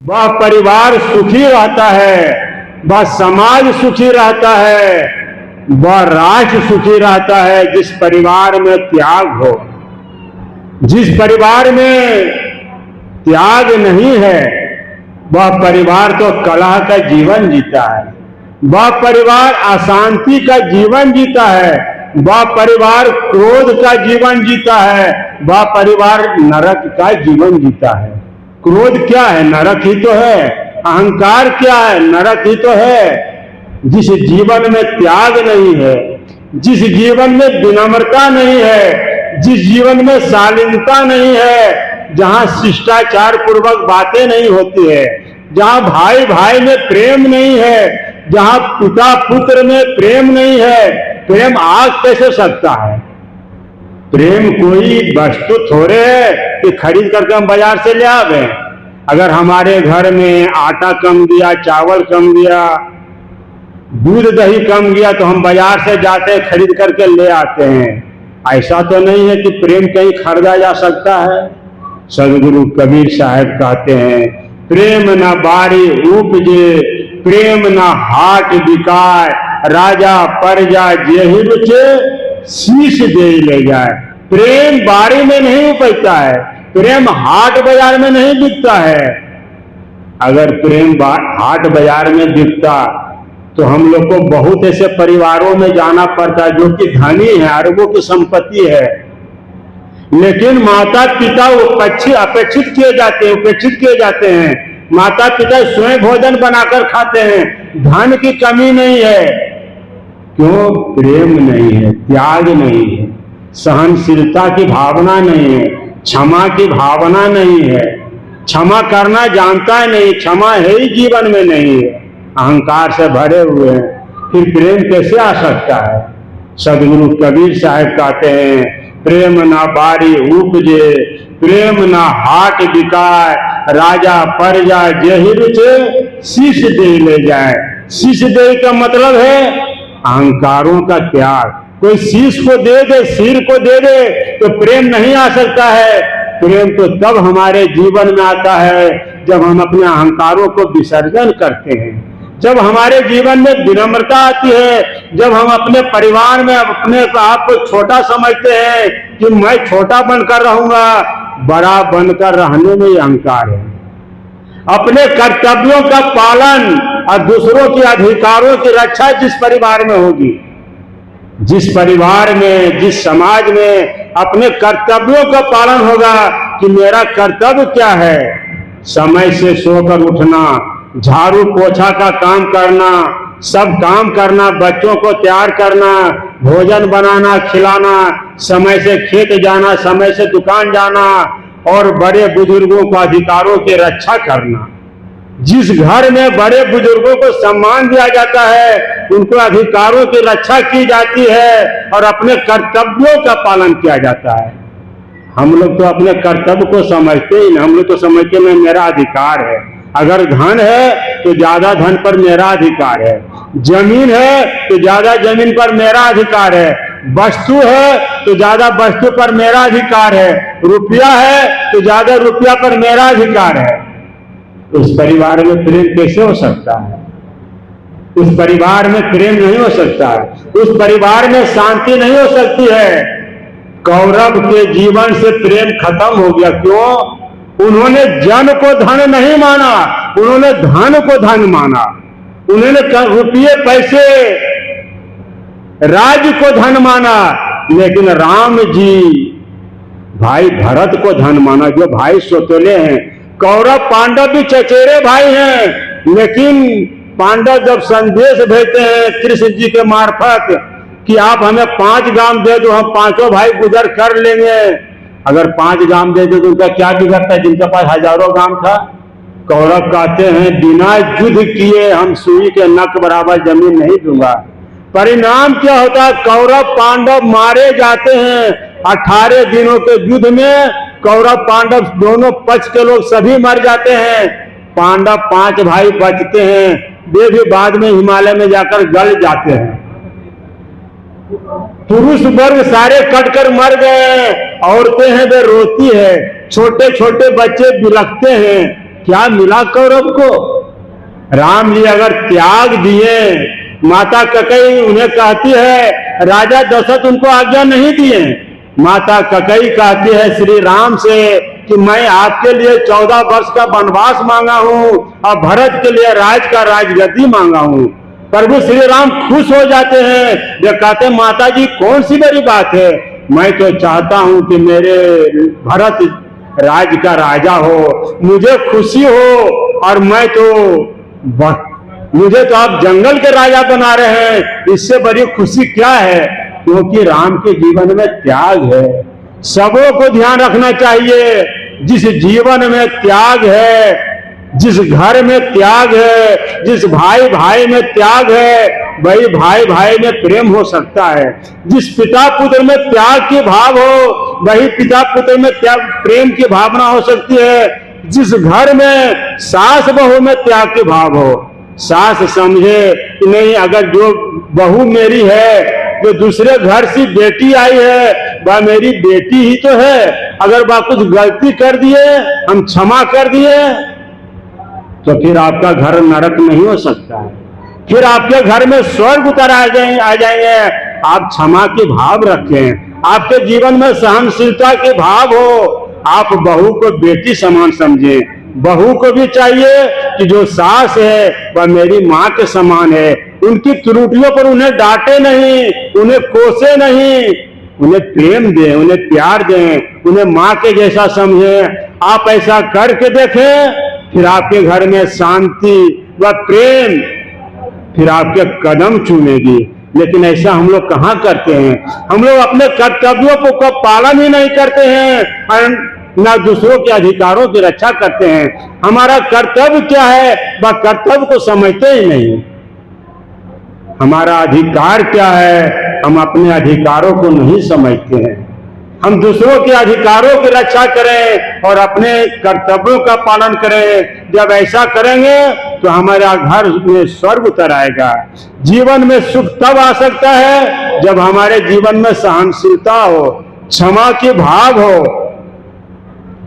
वह परिवार सुखी रहता है, वह समाज सुखी रहता है, वह राष्ट्र सुखी रहता है जिस परिवार में त्याग हो। जिस परिवार में त्याग नहीं है वह परिवार तो कलह का जीवन जीता है, वह परिवार अशांति का जीवन जीता है, वह परिवार क्रोध का जीवन जीता है, वह परिवार नरक का जीवन जीता है। क्रोध क्या है? नरक ही तो है। अहंकार क्या है? नरक ही तो है। जिस जीवन में त्याग नहीं है, जिस जीवन में विनम्रता नहीं है, जिस जीवन में शालीनता नहीं है, जहां शिष्टाचार पूर्वक बातें नहीं होती है, जहां भाई भाई में प्रेम नहीं है, जहां पिता पुत्र में प्रेम नहीं है, प्रेम आग कैसे सकता है? प्रेम कोई वस्तु थोड़े है कि खरीद करके हम बाजार से ले आवे। अगर हमारे घर में आटा कम गया, चावल कम गया, दूध दही कम गया तो हम बाजार से जाते हैं, खरीद करके ले आते हैं। ऐसा तो नहीं है कि प्रेम कहीं खरीदा जा सकता है। सदगुरु कबीर साहब कहते हैं, प्रेम न बारी उपजे, प्रेम न हाट बिकाय, राजा प्रजा जेहि रुचे, शीश दे ले जाए। प्रेम बारी में नहीं उपजता है, प्रेम हाट बाजार में नहीं बिकता है। अगर प्रेम हाट बाजार में बिकता तो हम लोग को बहुत ऐसे परिवारों में जाना पड़ता है जो कि धनी है, अरबों की संपत्ति है, लेकिन माता पिता अपेक्षित किए जाते हैं, उपेक्षित किए जाते हैं। माता पिता स्वयं भोजन बनाकर खाते हैं, धन की कमी नहीं है। क्यों? प्रेम नहीं है, त्याग नहीं है, सहनशीलता की भावना नहीं है, क्षमा की भावना नहीं है, क्षमा करना जानता है नहीं, क्षमा है ही जीवन में नहीं है, अहंकार से भरे हुए हैं, फिर प्रेम कैसे आ सकता है? सदगुरु कबीर साहब कहते हैं, प्रेम ना बारी उपजे, प्रेम ना हाट बिकाय, राजा प्रजा जेहि रुचे, शीश दे ले जाए। शीश दे का मतलब है अहंकारों का त्याग। कोई शीश को दे दे, सिर को दे दे तो प्रेम नहीं आ सकता है। प्रेम तो तब हमारे जीवन में आता है जब हम अपने अहंकारों को विसर्जन करते हैं, जब हमारे जीवन में विनम्रता आती है, जब हम अपने परिवार में अपने आप को छोटा समझते हैं कि मैं छोटा बनकर रहूंगा, बड़ा बनकर रहने में ही अहंकार है। अपने कर्तव्यों का पालन और दूसरों के अधिकारों की रक्षा जिस परिवार में होगी, जिस परिवार में, जिस समाज में अपने कर्तव्यों का पालन होगा कि मेरा कर्तव्य क्या है, समय से सोकर उठना, झाड़ू पोछा का काम करना, सब काम करना, बच्चों को तैयार करना, भोजन बनाना खिलाना, समय से खेत जाना, समय से दुकान जाना और बड़े बुजुर्गों को अधिकारों की रक्षा करना। जिस घर में बड़े बुजुर्गों को सम्मान दिया जाता है, उनको अधिकारों की रक्षा की जाती है और अपने कर्तव्यों का पालन किया जाता है। हम लोग तो अपने कर्तव्य को समझते ही नहीं, हम लोग तो समझते हैं मेरा अधिकार है। अगर धन है तो ज्यादा धन पर मेरा अधिकार है, जमीन है तो ज्यादा जमीन पर मेरा अधिकार है, वस्तु है तो ज्यादा वस्तु पर मेरा अधिकार है, रुपया है तो ज्यादा रुपया पर मेरा अधिकार है। उस परिवार में प्रेम कैसे हो सकता है? उस परिवार में प्रेम नहीं हो सकता है, उस परिवार में शांति नहीं हो सकती है। कौरव के जीवन से प्रेम खत्म हो गया। क्यों? उन्होंने जन को धन नहीं माना, उन्होंने धन को धन माना। उन्होंने रुपये पैसे राज्य को धन माना, लेकिन राम जी भाई भरत को धन माना, जो भाई सोतोले हैं। कौरव पांडव भी चचेरे भाई हैं, लेकिन पांडव जब संदेश भेजते हैं कृष्ण जी के मार्फत कि आप हमें 5 गांव दे दो, हम 5 भाई गुजर कर लेंगे। अगर 5 गांव दे दो तो उनका क्या बिगड़ता है जिनके पास हजारों गांव था? कौरव कहते हैं, बिना युद्ध किए हम सुई के नक बराबर जमीन नहीं दूंगा। परिणाम क्या होता है? कौरव पांडव मारे जाते हैं। 18 दिनों के युद्ध में कौरव पांडव दोनों पक्ष के लोग सभी मर जाते हैं। पांडव 5 भाई बचते हैं, वे भी बाद में हिमालय में जाकर गल जाते हैं। पुरुष वर्ग सारे कटकर मर गए, औरतें हैं वे रोती है, छोटे छोटे बच्चे बिलखते हैं। क्या मिला कौरव को? राम जी अगर त्याग दिए, माता कैकेयी उन्हें कहती है राजा दशरथ उनको आज्ञा नहीं दिए, माता कैकेयी कहती है श्री राम से कि मैं आपके लिए 14 वर्ष का वनवास मांगा हूं और भरत के लिए राज का राजगद्दी मांगा हूं। प्रभु श्री राम खुश हो जाते हैं, जो कहते हैं माता जी कौन सी बड़ी बात है, मैं तो चाहता हूं कि मेरे भरत राज का राजा हो, मुझे खुशी हो, और मुझे तो आप जंगल के राजा बना रहे हैं, इससे बड़ी खुशी क्या है? क्योंकि राम के जीवन में त्याग है। सबों को ध्यान रखना चाहिए, जिस जीवन में त्याग है, जिस घर में त्याग है, जिस भाई भाई में त्याग है, वही भाई भाई में प्रेम हो सकता है। जिस पिता पुत्र में त्याग की भाव हो, वही पिता पुत्र में त्याग प्रेम की भावना हो सकती है। जिस घर में सास बहू में त्याग की भाव हो, सास समझे कि नहीं, अगर जो बहू मेरी है, जो दूसरे घर से बेटी आई है, वह मेरी बेटी ही तो है, अगर वह कुछ गलती कर दिए, हम क्षमा कर दिए, तो फिर आपका घर नरक नहीं हो सकता है, फिर आपके घर में स्वर्ग उतर आ जाएंगे। आप क्षमा के भाव रखें, आपके जीवन में सहनशीलता के भाव हो, आप बहू को बेटी समान समझें। बहू को भी चाहिए कि जो सास है वह मेरी माँ के समान है, उनकी त्रुटियों पर उन्हें डांटे नहीं, उन्हें कोसे नहीं, उन्हें प्रेम दें, उन्हें प्यार दें, उन्हें माँ के जैसा समझें। आप ऐसा करके देखें, फिर आपके घर में शांति व प्रेम फिर आपके कदम चूमेगी। लेकिन ऐसा हम लोग कहाँ करते हैं? हम लोग अपने कर्तव्यों को पालन ही नहीं करते हैं, ना दूसरों के अधिकारों की रक्षा करते हैं। हमारा कर्तव्य क्या है, वह कर्तव्य को समझते ही नहीं। हमारा अधिकार क्या है, हम अपने अधिकारों को नहीं समझते हैं। हम दूसरों के अधिकारों की रक्षा करें और अपने कर्तव्यों का पालन करें। जब ऐसा करेंगे तो हमारा घर में स्वर्ग उतर आएगा। जीवन में सुख तब आ सकता है जब हमारे जीवन में सहनशीलता हो, क्षमा की भाव हो।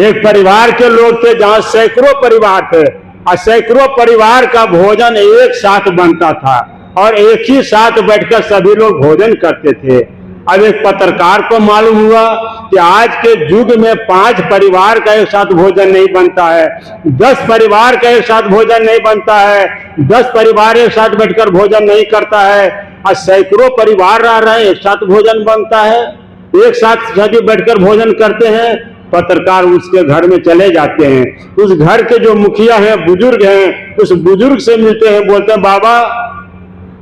एक परिवार के लोग थे जहां सैकड़ों परिवार थे, और सैकड़ों परिवार का भोजन एक साथ बनता था और एक ही साथ बैठकर सभी लोग भोजन करते थे। अब एक पत्रकार को मालूम हुआ कि आज के युग में 5 परिवार का एक साथ भोजन नहीं बनता है, 10 परिवार का एक साथ भोजन नहीं बनता है, 10 परिवार एक साथ बैठकर भोजन नहीं करता है, और सैकड़ों परिवार रह रहे हैं, एक साथ भोजन बनता है, एक साथ सभी बैठकर भोजन करते हैं। पत्रकार उसके घर में चले जाते हैं, उस घर के जो मुखिया हैं, बुजुर्ग हैं, उस बुजुर्ग से मिलते हैं, बोलते हैं बाबा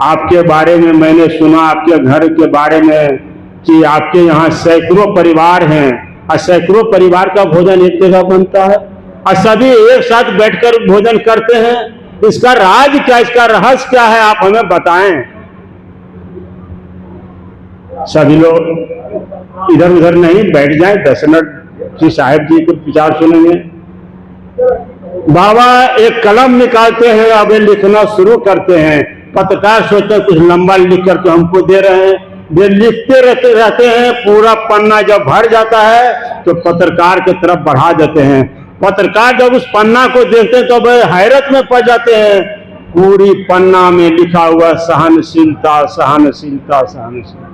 आपके बारे में मैंने सुना, आपके घर के बारे में कि आपके यहाँ सैकड़ों परिवार हैं और सैकड़ों परिवार का भोजन एक जगह बनता है और सभी एक साथ बैठकर भोजन करते हैं। इसका राज क्या, इसका रहस्य क्या है, आप हमें बताएं। सभी लोग इधर उधर नहीं बैठ जाएं, 10 मिनट श्री साहब जी के विचार सुनेंगे। बाबा एक कलम निकालते हैं, अब लिखना शुरू करते हैं। पत्रकार सोचते हैं कुछ लंबा लिख करके हमको दे रहे हैं, वे लिखते रहते हैं। पूरा पन्ना जब भर जाता है तो पत्रकार की तरफ बढ़ा देते हैं। पत्रकार जब उस पन्ना को देखते हैं तो वे हैरत में पड़ जाते हैं। पूरी पन्ना में लिखा हुआ सहनशीलता, सहनशीलता, सहनशीलता।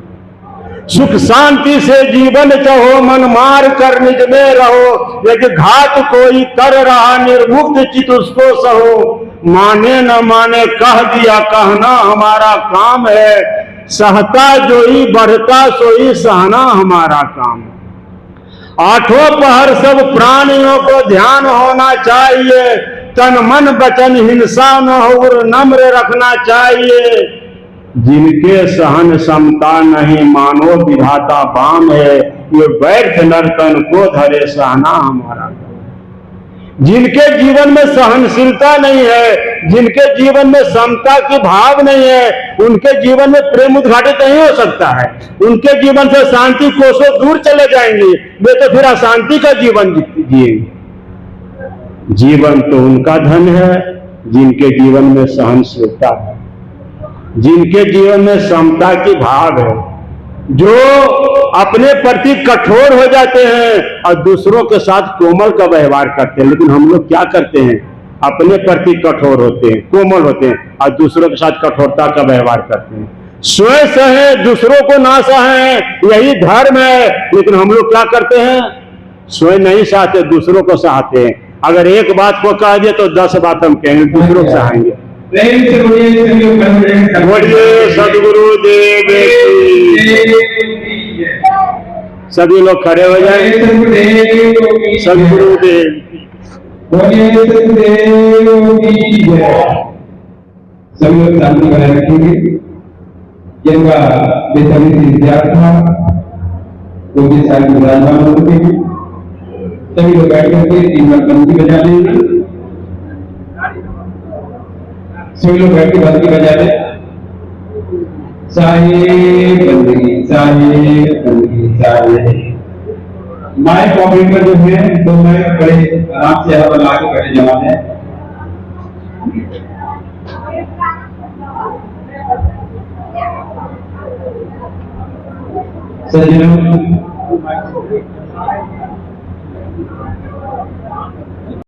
सुख शांति से जीवन चाहो, मन मार कर निज में रहो, यदि घात कोई कर रहा निर्मुक्त चित उसको सहो। माने न माने कह दिया, कहना हमारा काम है, सहता जोई बढ़ता सोई सहना हमारा काम। आठों पहर सब प्राणियों को ध्यान होना चाहिए, तन मन वचन हिंसा न हो और नम्र रखना चाहिए। जिनके सहन समता नहीं मानो विधाता बाम है, ये व्यर्थ नर्तन को धरे सहना हमारा काम। जिनके जीवन में सहनशीलता नहीं है, जिनके जीवन में समता की भाव नहीं है, उनके जीवन में प्रेम उद्घाटित नहीं हो सकता है। उनके जीवन से शांति कोसों दूर चले जाएंगे, वे तो फिर अशांति का जीवन जिएंगे। जीवन तो उनका धन है जिनके जीवन में सहनशीलता है, जिनके जीवन में समता की भाव है। जो अपने प्रति कठोर हो जाते हैं और दूसरों के साथ कोमल का व्यवहार करते हैं। लेकिन हम लोग क्या करते हैं, अपने प्रति कठोर होते हैं, कोमल होते हैं और दूसरों के साथ कठोरता का व्यवहार करते हैं। स्वयं सहे दूसरों को ना सहे, यही धर्म है। लेकिन हम लोग क्या करते हैं, स्वयं नहीं सहते, दूसरों को सहते हैं। अगर एक बात को कह दिए तो 10 बात हम कहेंगे, दूसरों को सहाएंगे। बोलिए सदगुरु देव की। सभी लोग खड़े हो जाए। सदगुरु देव बोलिए सदगुरुदेव की जय। सभी लोग शांति बनाए रखेंगे। जिनका बेसब्री से इंतजार था वो भी शायद विराजमान हो चुके हैं। सभी लोग बैठ करके 3 बार बंसी बजा लेंगे। सभी लोग बैठ के बंसी बजा लें। साहेब बंदगी, साहेब बंदगी, साहेब। माइक ऑपरेटर जो है तो मैं बड़े आराम से यहाँ पर लाके बैठे जवान है। सज्जनों